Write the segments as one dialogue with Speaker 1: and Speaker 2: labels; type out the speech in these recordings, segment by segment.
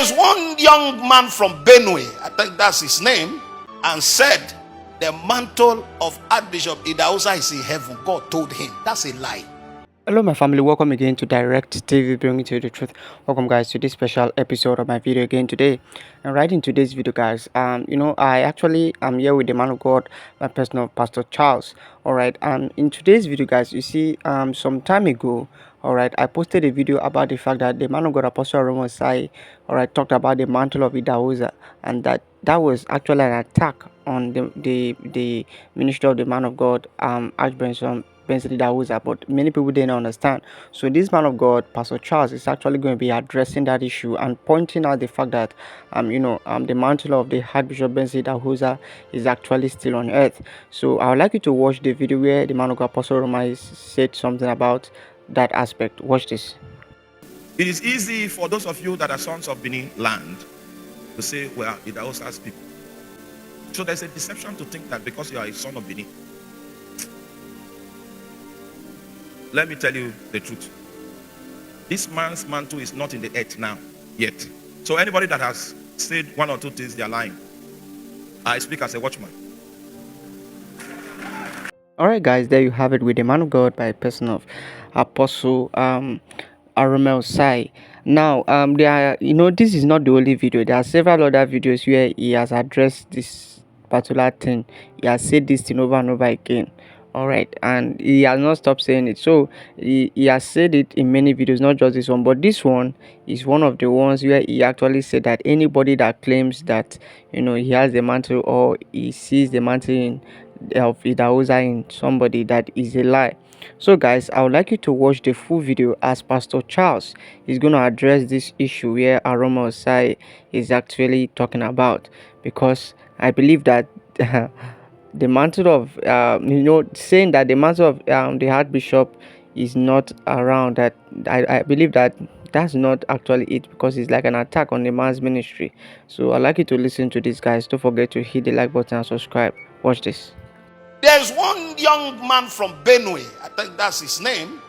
Speaker 1: There's one young man from Benue, I think that's his name, and said the mantle of Archbishop Idahosa is in heaven. God told him. That's a lie.
Speaker 2: Hello my family, welcome again to Direct TV, bringing to you the truth. Welcome guys to this special episode of my video again today. And right in today's video guys, I actually am here with the man of God, my personal Pastor Charles. Alright, and in today's video guys, you see some time ago, alright, I posted a video about the fact that the man of God Apostle Arome Osayi, alright, talked about the mantle of Idahosa, and that was actually an attack on the ministry of the man of God, Archbishop Benson Idahosa, but many people didn't understand. So this man of God, Pastor Charles, is actually going to be addressing that issue and pointing out the fact that the mantle of the Archbishop Benson Idahosa is actually still on earth. So I would like you to watch the video where the man of God, Apostle Roma, said something about that aspect. Watch this.
Speaker 3: It is easy for those of you that are sons of Benin land to say, well, Idahosa's people. So there's a deception to think that because you are a son of Benin. Let me tell you the truth. This man's mantle is not in the earth now, yet. So anybody that has said one or two things, they are lying. I speak as a watchman.
Speaker 2: Alright guys, there you have it with the man of God by a person of Apostle Arome Osayi. Now this is not the only video. There are several other videos where he has addressed this particular thing. He has said this thing over and over again. Alright, and he has not stopped saying it. So he has said it in many videos, not just this one, but this one is one of the ones where he actually said that anybody that claims that he has the mantle or he sees the mantle of Idahosa in somebody, that is a lie. So guys, I would like you to watch the full video as Pastor Charles is going to address this issue where Arome Osayi is actually talking about, because I believe that the mantle of saying that the mantle of the Archbishop is not around, that I believe that that's not actually it, because it's like an attack on the man's ministry. So I'd like you to listen to this guys. Don't forget to hit the like button and subscribe. Watch this.
Speaker 1: There's one young man from Benue, I think that's his name.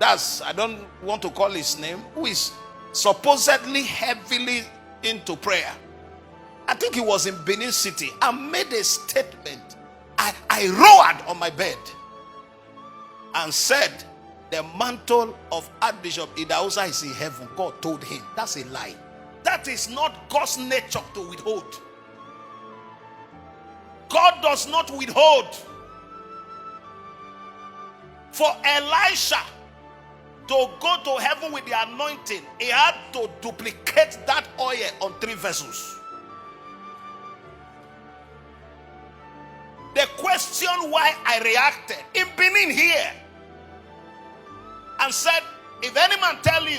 Speaker 1: I don't want to call his name, who is supposedly heavily into prayer. I think he was in Benin City and made a statement. I roared on my bed and said the mantle of Archbishop Idahosa is in heaven. God told him. That's a lie. That is not God's nature to withhold. God does not withhold. For Elisha to go to heaven with the anointing, he had to duplicate that oil on 3 vessels. The question why I reacted in Benin here and said, if any man tell you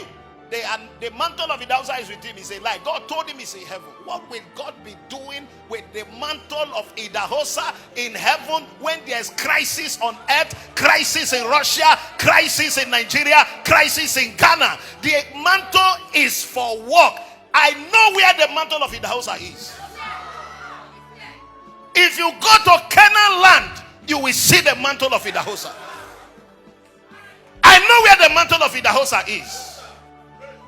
Speaker 1: the mantle of Idahosa is with him, is a lie. God told him he's in heaven. What will God be doing with the mantle of Idahosa in heaven when there's crisis on earth, crisis in Russia, crisis in Nigeria, crisis in Ghana? The mantle is for work. I know where the mantle of Idahosa is. If you go to Canaan land, you will see the mantle of Idahosa. I know where the mantle of Idahosa is.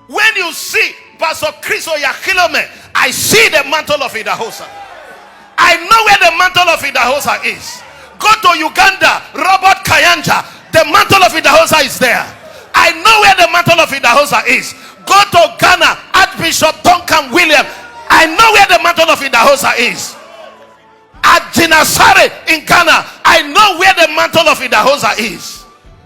Speaker 1: When you see Pastor Chris Oyakilome, I see the mantle of Idahosa. I know where the mantle of Idahosa is. Go to Uganda, Robert Kayanja, the mantle of Idahosa is there. I know where the mantle of Idahosa is. Go to Ghana, Archbishop Duncan William, I know where the mantle of Idahosa is. At Jinasare in Ghana, I know where the mantle of Idahosa is.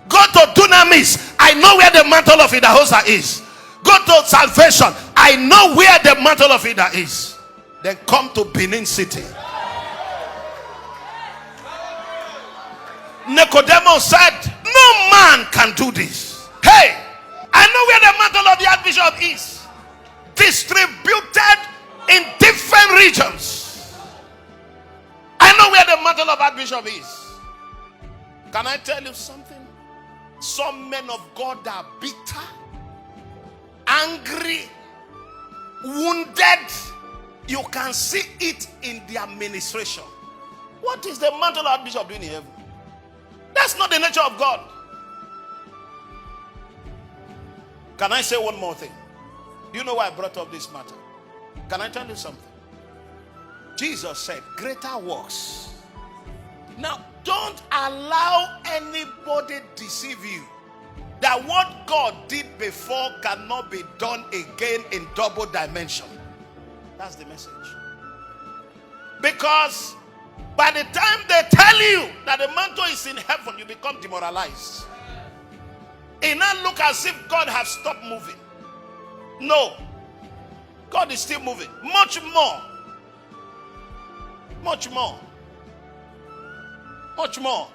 Speaker 1: Go to Dunamis, I know where the mantle of Idahosa is. Go to Salvation, I know where the mantle of Ida is. Then come to Benin City. Nicodemus said, no man can do this. Hey, I know where the mantle of the Archbishop is, distributed in different regions. I know where the mantle of Archbishop is. Can I tell you something? Some men of God are bitter, angry, wounded. You can see it in their administration. What is the mantle of Archbishop doing in heaven? That's not the nature of God. Can I say one more thing? Do you know why I brought up this matter? Can I tell you something? Jesus said, greater works. Now, don't allow anybody deceive you that what God did before cannot be done again in double dimension. That's the message. Because by the time they tell you that the mantle is in heaven, you become demoralized. It now look as if God has stopped moving. No. God is still moving. Much more. Much more. Much more.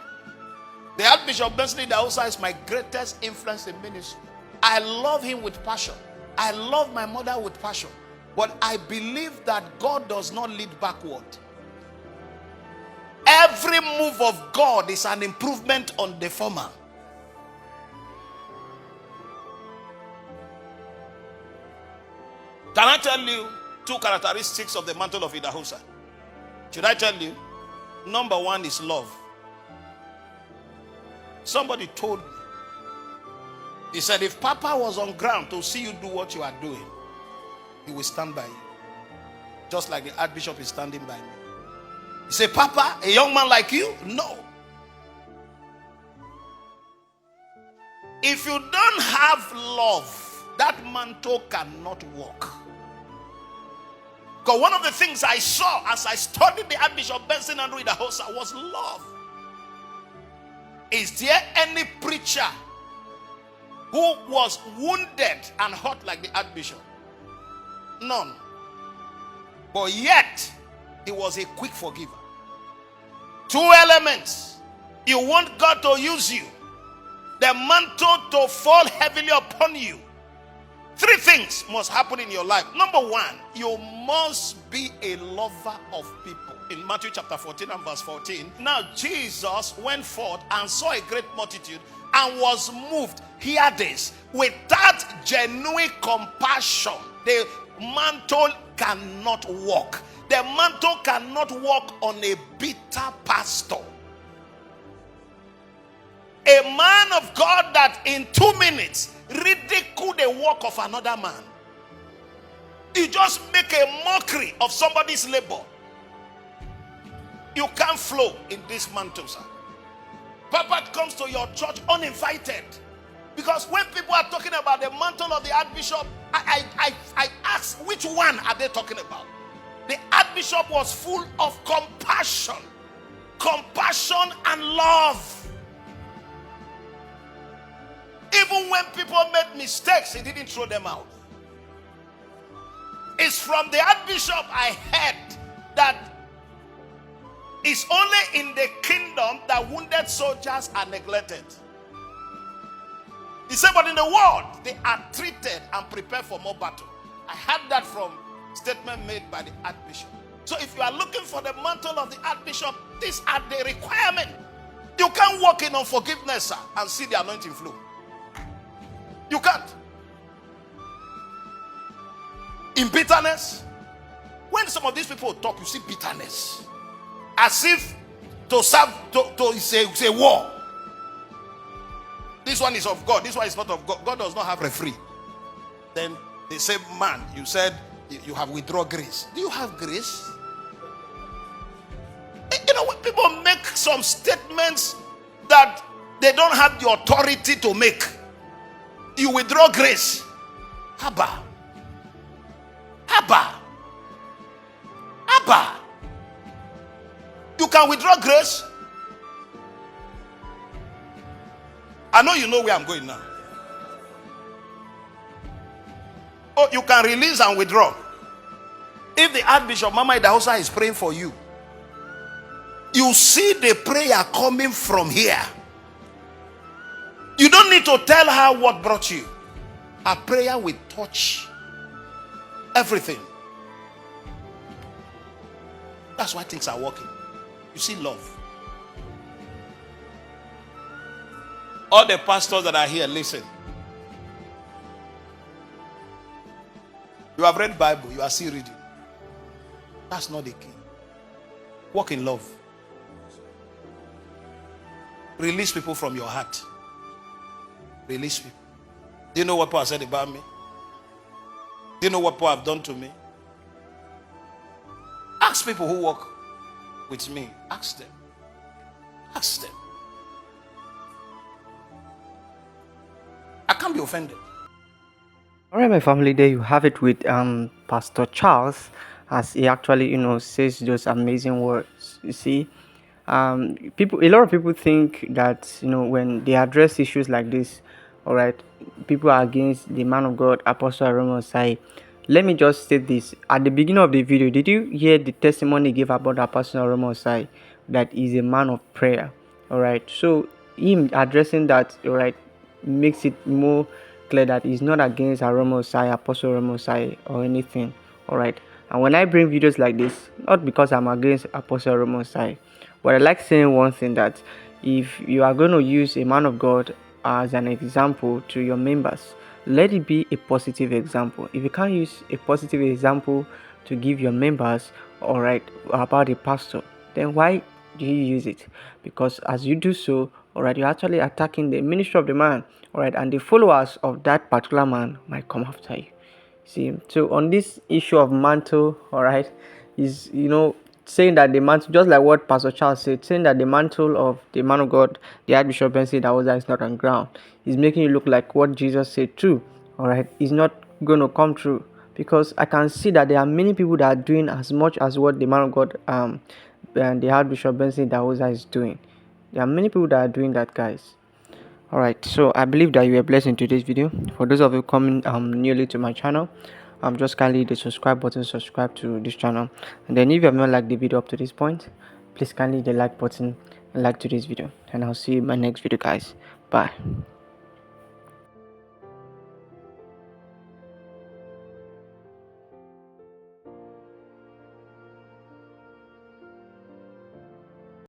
Speaker 1: The Archbishop Benson Idahosa is my greatest influence in ministry. I love him with passion. I love my mother with passion. But I believe that God does not lead backward. Every move of God is an improvement on the former. Can I tell you two characteristics of the mantle of Idahosa? Should I tell you? Number one is love. Somebody told me. He said, if Papa was on ground to see you do what you are doing, he will stand by you. Just like the Archbishop is standing by me. He said, Papa, a young man like you? No. If you don't have love, that mantle cannot work. Because one of the things I saw as I studied the Archbishop Benson Idahosa was love. Is there any preacher who was wounded and hurt like the Archbishop? None. But yet, he was a quick forgiver. Two elements. You want God to use you. The mantle to fall heavily upon you. Three things must happen in your life. Number one, you must be a lover of people. In Matthew chapter 14 and verse 14. Now Jesus went forth and saw a great multitude and was moved. Hear this. With that genuine compassion, the mantle cannot walk. The mantle cannot walk on a bitter pastor. A man of God that in 2 minutes ridicule the work of another man. You just make a mockery of somebody's labor. You can't flow in this mantle, sir. Papa comes to your church uninvited. Because when people are talking about the mantle of the Archbishop, I ask, which one are they talking about? The Archbishop was full of compassion. Compassion and love. Even when people made mistakes, he didn't throw them out. It's from the Archbishop I heard that it's only in the kingdom that wounded soldiers are neglected. He said, but in the world, they are treated and prepared for more battle. I heard that from statement made by the Archbishop. So if you are looking for the mantle of the Archbishop, these are the requirements. You can't walk in unforgiveness, sir, and see the anointing flow. You can't. In bitterness, when some of these people talk, you see bitterness. As if to serve, to say war. This one is of God, this one is not of God. God does not have referee. Then they say, man, you said you have withdrawn grace. Do you have grace? You know, when people make some statements that they don't have the authority to make, you withdraw grace. Abba. Abba. Abba. You can withdraw grace. I know you know where I'm going now. Oh, you can release and withdraw. If the Archbishop Mama Idahosa is praying for you, you see the prayer coming from here. You don't need to tell her what brought you. Her prayer will touch everything. That's why things are working. You see love. All the pastors that are here, listen. You have read Bible, you are still reading. That's not the key. Walk in love. Release people from your heart. Release people. Do you know what Paul said about me? Do you know what Paul have done to me? Ask people who work with me. Ask them. Ask them. I can't be offended.
Speaker 2: Alright, my family, there you have it with Pastor Charles, as he actually says those amazing words. You see, a lot of people think that when they address issues like this, all right, people are against the man of God, Apostle Arome Osayi. Let me just state this at the beginning of the video. Did you hear the testimony he gave about Apostle Arome Osayi, that he's a man of prayer? All right, so him addressing that, all right, makes it more clear that he's not against Arome Osayi, Apostle Arome Osayi, or anything. All right, and when I bring videos like this, not because I'm against Apostle Arome Osayi, but I like saying one thing, that if you are going to use a man of God as an example to your members, let it be a positive example. If you can't use a positive example to give your members, all right, about a pastor, then why do you use it? Because as you do so, all right, you're actually attacking the ministry of the man, all right, and the followers of that particular man might come after you. See, so on this issue of mantle, all right, is saying that the mantle, just like what Pastor Charles said, saying that the mantle of the man of God, the Archbishop Benson Idahosa, is not on ground, is making you look like what Jesus said true. All right, is not going to come true, because I can see that there are many people that are doing as much as what the man of God, and the Archbishop Benson Idahosa is doing. There are many people that are doing that, guys. Alright, so I believe that you were blessed in today's video. For those of you coming newly to my channel, just kindly hit the subscribe button, subscribe to this channel, and then if you have not liked the video up to this point, please kindly hit the like button and like to this video, and I'll see you in my next video, guys. Bye.